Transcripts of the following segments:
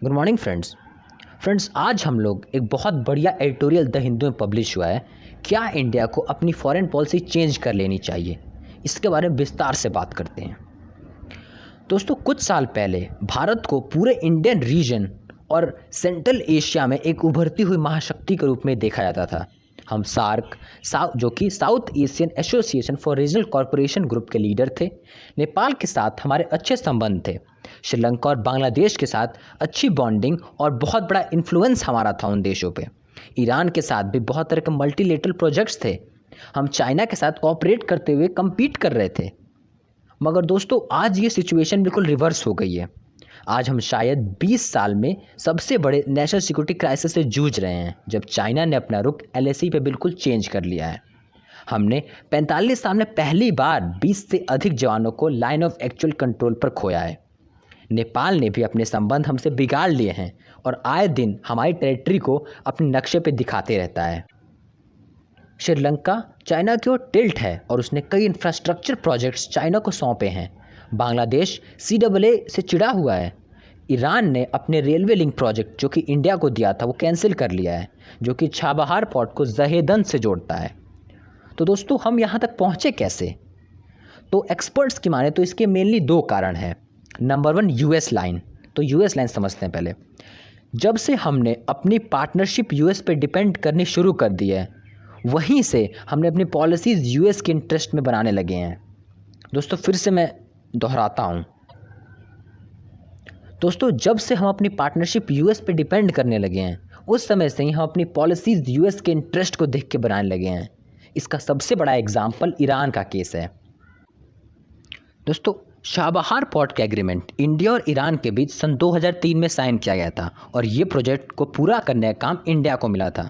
Good morning friends आज हम लोग एक बहुत बढ़िया एडिटोरियल द हिंदू में पब्लिश हुआ है। क्या इंडिया को अपनी फॉरेन पॉलिसी चेंज कर लेनी चाहिए, इसके बारे में विस्तार से बात करते हैं। दोस्तों, कुछ साल पहले भारत को पूरे इंडियन रीजन और सेंट्रल एशिया में एक उभरती हुई महाशक्ति के रूप में देखा जाता था। हम सार्क जो कि south Asian association for regional corporation group के लीडर थे। नेपाल के साथ हमारे अच्छे संबंध थे। श्रीलंका और बांग्लादेश के साथ अच्छी बॉन्डिंग और बहुत बड़ा इन्फ्लुएंस हमारा था उन देशों पे। ईरान के साथ भी बहुत तरह के मल्टीलेटरल प्रोजेक्ट्स थे। हम चाइना के साथ कोऑपरेट करते हुए कम्पीट कर रहे थे। मगर दोस्तों, आज ये सिचुएशन बिल्कुल रिवर्स हो गई है। आज हम शायद 20 साल में सबसे बड़े नेशनल सिक्योरिटी क्राइसिस से जूझ रहे हैं, जब चाइना ने अपना रुख एलएसी पे बिल्कुल चेंज कर लिया है। हमने 45 साल में पहली बार 20 से अधिक जवानों को लाइन ऑफ एक्चुअल कंट्रोल पर खोया है। नेपाल ने भी अपने संबंध हमसे बिगाड़ लिए हैं और आए दिन हमारी टेरिटरी को अपने नक्शे पे दिखाते रहता है। श्रीलंका चाइना की ओर टिल्ट है और उसने कई इंफ्रास्ट्रक्चर प्रोजेक्ट्स चाइना को सौंपे हैं। बांग्लादेश CAA से चिढ़ा हुआ है। ईरान ने अपने रेलवे लिंक प्रोजेक्ट जो कि इंडिया को दिया था वो कैंसिल कर लिया है, जो कि छाबहार पोर्ट को जहेदन से जोड़ता है। तो दोस्तों, हम यहाँ तक पहुँचे कैसे? तो एक्सपर्ट्स की माने तो इसके मेनली 2 कारण हैं। Number 1, US line. तो US लाइन समझते हैं पहले। जब से हमने अपनी पार्टनरशिप US पे डिपेंड करनी शुरू कर दी है, वहीं से हमने अपनी पॉलिसीज़ US के इंटरेस्ट में बनाने लगे हैं। दोस्तों, फिर से मैं दोहराता हूँ। दोस्तों, जब से हम अपनी पार्टनरशिप US पे डिपेंड करने लगे हैं, उस समय से ही हम अपनी पॉलिसीज़ US के इंटरेस्ट को देख के बनाने लगे हैं। इसका सबसे बड़ा एग्जाम्पल ईरान का केस है। दोस्तों, छाबहार पोर्ट का एग्रीमेंट इंडिया और ईरान के बीच सन 2003 में साइन किया गया था और ये प्रोजेक्ट को पूरा करने का काम इंडिया को मिला था।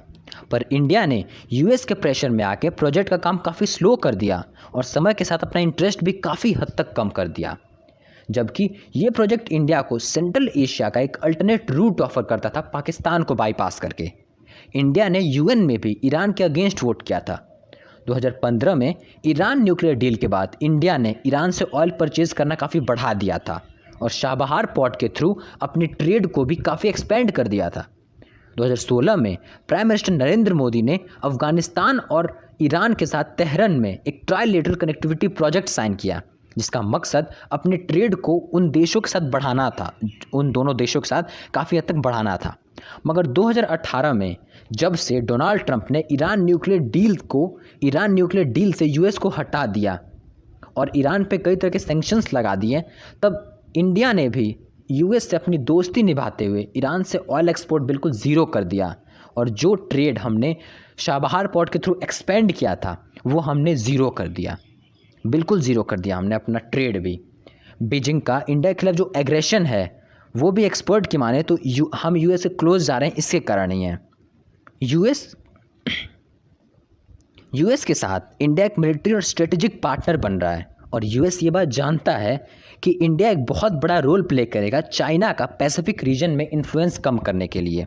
पर इंडिया ने US के प्रेशर में आके प्रोजेक्ट का काम काफ़ी स्लो कर दिया और समय के साथ अपना इंटरेस्ट भी काफ़ी हद तक कम कर दिया। जबकि ये प्रोजेक्ट इंडिया को सेंट्रल एशिया का एक अल्टरनेट रूट ऑफर करता था, पाकिस्तान को बाईपास करके। इंडिया ने UN में भी ईरान के अगेंस्ट वोट किया था। 2015 में ईरान न्यूक्लियर डील के बाद इंडिया ने ईरान से ऑयल परचेज करना काफ़ी बढ़ा दिया था और छाबहार पोर्ट के थ्रू अपनी ट्रेड को भी काफ़ी एक्सपेंड कर दिया था। 2016 में प्राइम मिनिस्टर नरेंद्र मोदी ने अफगानिस्तान और ईरान के साथ तेहरान में एक ट्राइलेटरल कनेक्टिविटी प्रोजेक्ट साइन किया, जिसका मकसद अपने ट्रेड को उन देशों के साथ बढ़ाना था, उन दोनों देशों के साथ काफ़ी हद तक बढ़ाना था। मगर 2018 में जब से डोनाल्ड ट्रंप ने ईरान न्यूक्लियर डील से US को हटा दिया और ईरान पे कई तरह के सैंक्शंस लगा दिए, तब इंडिया ने भी US से अपनी दोस्ती निभाते हुए ईरान से ऑयल एक्सपोर्ट बिल्कुल ज़ीरो कर दिया और जो ट्रेड हमने छाबहार पोर्ट के थ्रू एक्सपेंड किया था वो हमने ज़ीरो कर दिया, बिल्कुल ज़ीरो कर दिया हमने अपना ट्रेड भी। बीजिंग का इंडिया के खिलाफ जो एग्रेशन है वो भी एक्सपर्ट की माने तो हम US से क्लोज जा रहे हैं, इसके कारण ही है। US के साथ इंडिया एक मिलिट्री और स्ट्रेटेजिक पार्टनर बन रहा है और US ये बात जानता है कि इंडिया एक बहुत बड़ा रोल प्ले करेगा चाइना का पैसिफिक रीजन में इन्फ्लुएंस कम करने के लिए।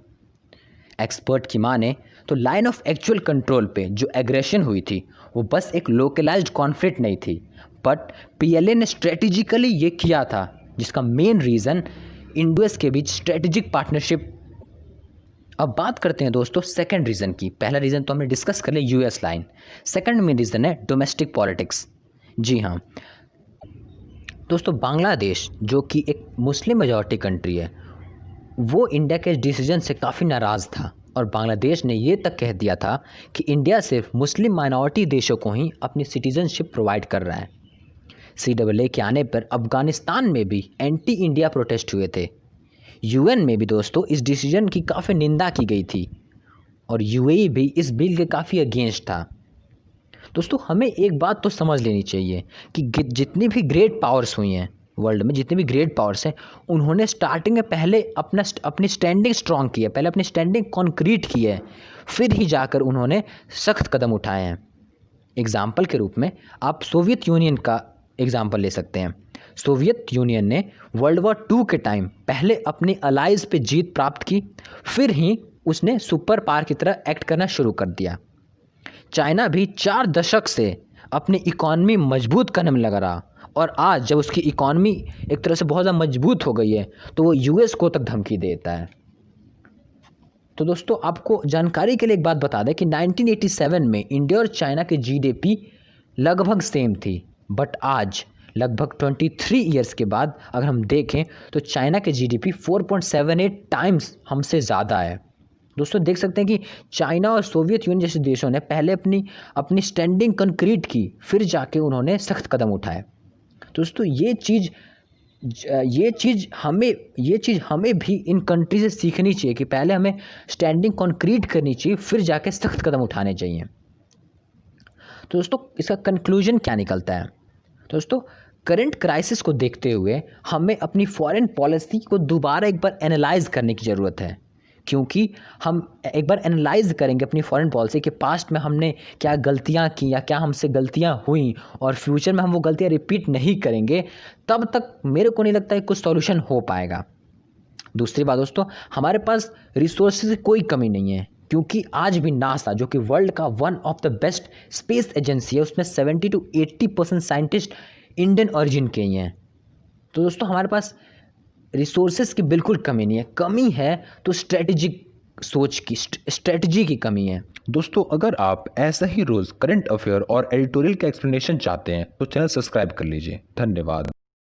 एक्सपर्ट की माने तो लाइन ऑफ एक्चुअल कंट्रोल पे जो एग्रेशन हुई थी वो बस एक लोकलाइज्ड कॉन्फ्लिक्ट नहीं थी, बट PLA ने स्ट्रेटेजिकली ये किया था, जिसका मेन रीज़न इंडो-US के बीच स्ट्रेटेजिक पार्टनरशिप। अब बात करते हैं दोस्तों सेकंड रीज़न की। पहला रीज़न तो हमने डिस्कस कर लिया, US लाइन। सेकंड में रीज़न है डोमेस्टिक पॉलिटिक्स। जी हाँ दोस्तों, बांग्लादेश जो कि एक मुस्लिम मेजॉरिटी कंट्री है, वो इंडिया के डिसीजन से काफ़ी नाराज़ था और बांग्लादेश ने ये तक कह दिया था कि इंडिया सिर्फ मुस्लिम माइनॉरिटी देशों को ही अपनी सिटीजनशिप प्रोवाइड कर रहा है। CAA के आने पर अफ़गानिस्तान में भी एंटी इंडिया प्रोटेस्ट हुए थे। UN में भी दोस्तों इस डिसीजन की काफ़ी निंदा की गई थी और UAE भी इस बिल के काफ़ी अगेंस्ट था। दोस्तों, हमें एक बात तो समझ लेनी चाहिए कि जितनी भी ग्रेट पावर्स हुई हैं वर्ल्ड में, जितनी भी ग्रेट पावर्स हैं, उन्होंने स्टार्टिंग में पहले अपनी स्टैंडिंग स्ट्रॉन्ग की है, पहले अपनी स्टैंडिंग कॉन्क्रीट की है, फिर ही जाकर उन्होंने सख्त कदम उठाए हैं। एग्जाम्पल के रूप में आप सोवियत यूनियन का एग्जाम्पल ले सकते हैं। सोवियत यूनियन ने वर्ल्ड वॉर 2 के टाइम पहले अपनी अलाइज पे जीत प्राप्त की, फिर ही उसने सुपर पावर की तरह एक्ट करना शुरू कर दिया। चाइना भी 4 दशक से अपनी इकॉनमी मजबूत करने में लगा रहा और आज जब उसकी इकॉनमी एक तरह से बहुत ज़्यादा मजबूत हो गई है तो वो यूएस को तक धमकी देता है। तो दोस्तों आपको जानकारी के लिए एक बात बता दें कि 1987 में इंडिया और चाइना की जीडीपी लगभग सेम थी, बट आज लगभग 23 ईयर्स के बाद अगर हम देखें तो चाइना के जीडीपी 4.78 टाइम्स हमसे ज़्यादा है। दोस्तों देख सकते हैं कि चाइना और सोवियत यूनियन जैसे देशों ने पहले अपनी स्टैंडिंग कंक्रीट की, फिर जाके उन्होंने सख्त कदम उठाए। दोस्तों ये चीज़ हमें भी इन कंट्री से सीखनी चाहिए कि पहले हमें स्टैंडिंग कंक्रीट करनी चाहिए, फिर जाके सख्त कदम उठाने चाहिए। तो दोस्तों इसका कंक्लूजन क्या निकलता है? दोस्तों करंट क्राइसिस को देखते हुए हमें अपनी फॉरेन पॉलिसी को दोबारा एक बार एनालाइज करने की ज़रूरत है, क्योंकि हम एक बार एनालाइज करेंगे अपनी फॉरेन पॉलिसी के पास्ट में हमने क्या गलतियां की या क्या हमसे गलतियां हुई और फ्यूचर में हम वो गलतियां रिपीट नहीं करेंगे, तब तक मेरे को नहीं लगता है कुछ सॉल्यूशन हो पाएगा। दूसरी बात दोस्तों, हमारे पास रिसोर्सेज की कोई कमी नहीं है, क्योंकि आज भी नासा जो कि वर्ल्ड का one of the best space agency है, उसमें 70 to 80% साइंटिस्ट इंडियन ओरिजिन के ही हैं। तो दोस्तों हमारे पास रिसोर्सेज की बिल्कुल कमी नहीं है, कमी है तो स्ट्रेटजी की कमी है। दोस्तों अगर आप ऐसा ही रोज़ करंट अफेयर और एडिटोरियल का एक्सप्लेनेशन चाहते हैं तो चैनल सब्सक्राइब कर लीजिए। धन्यवाद।